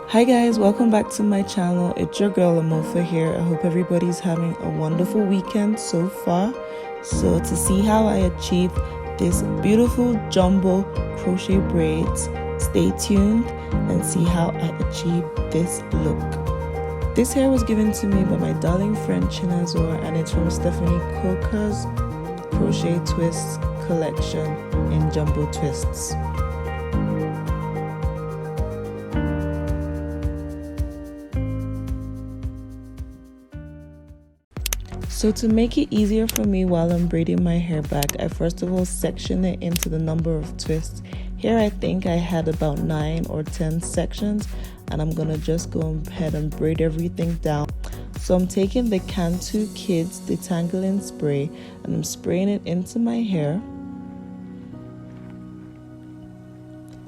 Hi guys, welcome back to my channel. It's your girl Amofa here. I hope everybody's having a wonderful weekend so far. So to see how I achieved this beautiful jumbo crochet braids, stay tuned and see how I achieved this look. This hair was given to me by my darling friend Chinazor, and it's from Stephanie Coker's Crochet Twists collection in jumbo twists. So to make it easier for me while I'm braiding my hair back, I first of all section it into the number of twists. Here I think I had about 9 or 10 sections, and I'm gonna just go ahead and braid everything down. So I'm taking the Cantu Kids detangling spray and I'm spraying it into my hair.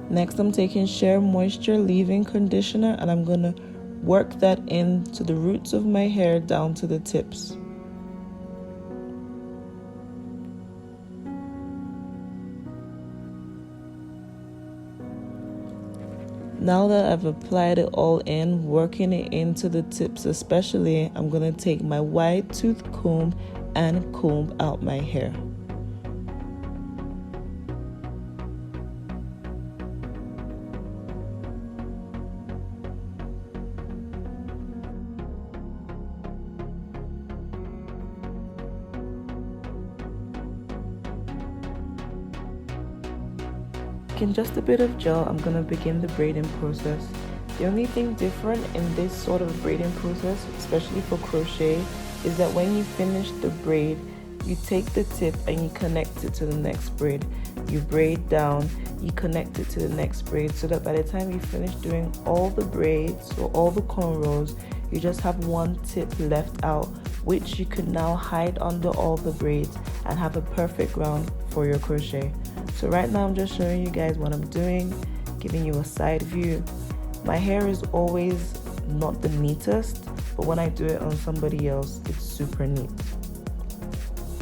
Next I'm taking Sheer Moisture leave-in conditioner and I'm gonna work that into the roots of my hair down to the tips. Now that I've applied it all in, working it into the tips especially, I'm going to take my wide tooth comb and comb out my hair. In just a bit of gel, I'm going to begin the braiding process. The only thing different in this sort of braiding process, especially for crochet, is that when you finish the braid, you take the tip and you connect it to the next braid. You braid down, you connect it to the next braid, so that by the time you finish doing all the braids or all the cornrows, you just have one tip left out, which you can now hide under all the braids and have a perfect ground for your crochet. So right now I'm just showing you guys what I'm doing, giving you a side view. My hair is always not the neatest, but when I do it on somebody else, it's super neat.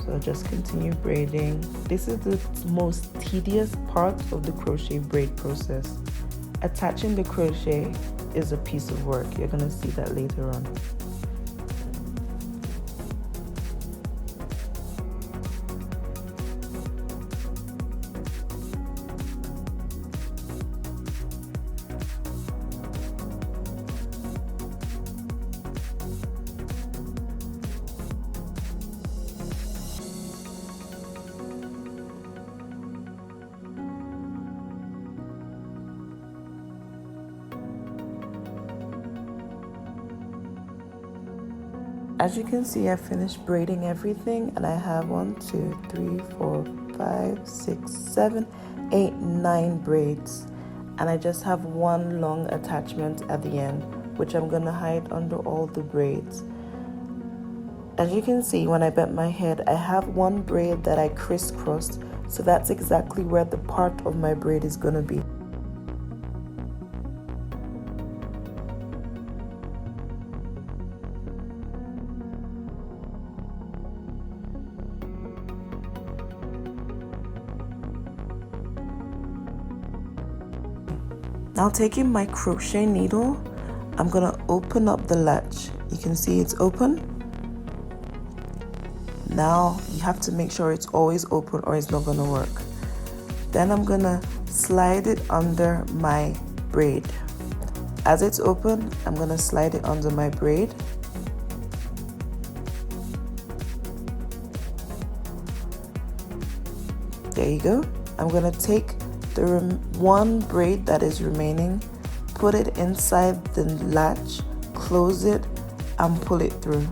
So just continue braiding. This is the most tedious part of the crochet braid process. Attaching the crochet is a piece of work. You're gonna see that later on. As you can see, I finished braiding everything and I have 1, 2, 3, 4, 5, 6, 7, 8, 9 braids. And I just have one long attachment at the end, which I'm gonna hide under all the braids. As you can see, when I bent my head, I have one braid that I crisscrossed, so that's exactly where the part of my braid is gonna be. Now taking my crochet needle, I'm gonna open up the latch. You can see it's open. Now you have to make sure it's always open or it's not gonna work. Then I'm gonna slide it under my braid. As it's open, I'm gonna slide it under my braid. There you go. I'm gonna take the one braid that is remaining, put it inside the latch, close it, and pull it through.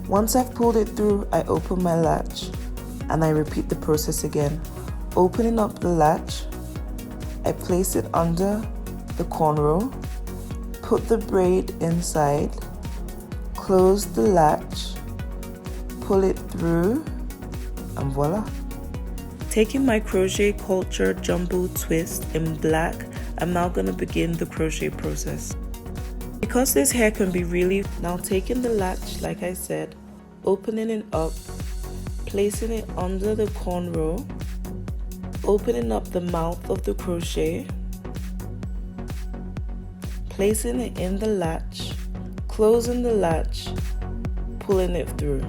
Once I've pulled it through, I open my latch and I repeat the process again. Opening up the latch, I place it under the cornrow, put the braid inside, close the latch, pull it through, and voila. Taking my Krotchet Kulture jumbo twist in black, I'm now going to begin the crochet process. Because this hair can be really... Now taking the latch, like I said, opening it up, placing it under the cornrow, opening up the mouth of the crochet, placing it in the latch, closing the latch, pulling it through.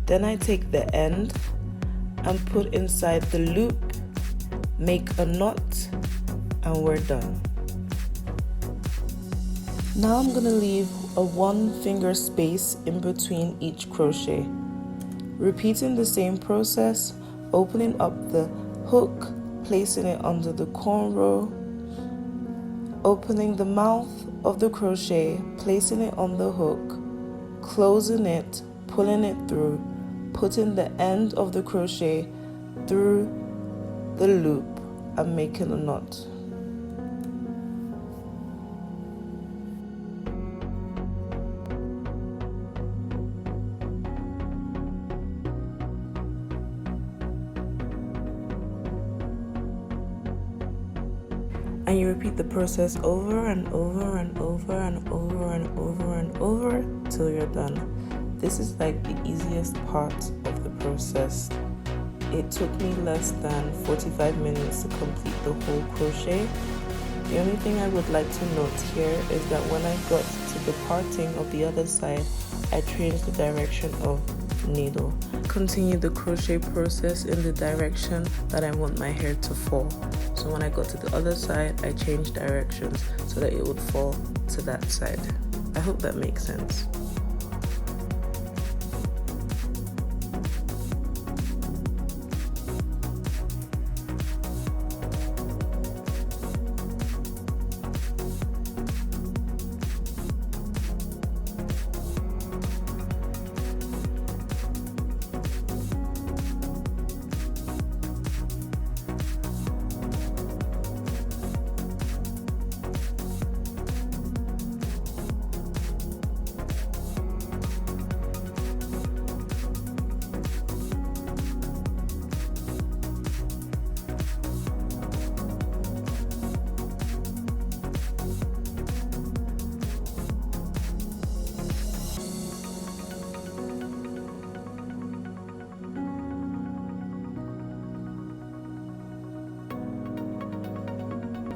Then I take the end and put inside the loop, make a knot, and we're done. Now I'm gonna leave a 1 finger space in between each crochet. Repeating the same process, opening up the hook, placing it under the cornrow, opening the mouth of the crochet, placing it on the hook, closing it, pulling it through, putting the end of the crochet through the loop and making a knot. And you repeat the process over and over and over and over and over and over till you're done. This is like the easiest part of the process. It took me less than 45 minutes to complete the whole crochet. The only thing I would like to note here is that when I got to the parting of the other side, I changed the direction of the needle. Continue the crochet process in the direction that I want my hair to fall. So when I got to the other side, I changed directions so that it would fall to that side. I hope that makes sense.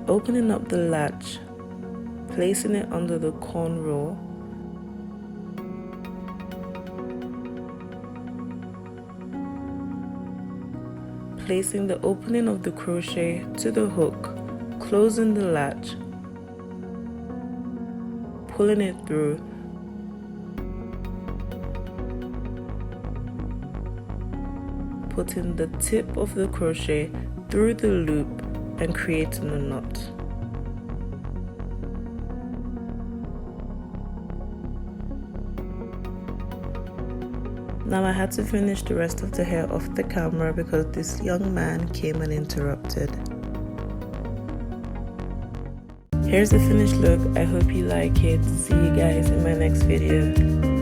Opening up the latch, placing it under the cornrow, placing the opening of the crochet to the hook, closing the latch, pulling it through, putting the tip of the crochet through the loop and creating a knot. Now I had to finish the rest of the hair off the camera because this young man came and interrupted. Here's the finished look. I hope you like it. See you guys in my next video.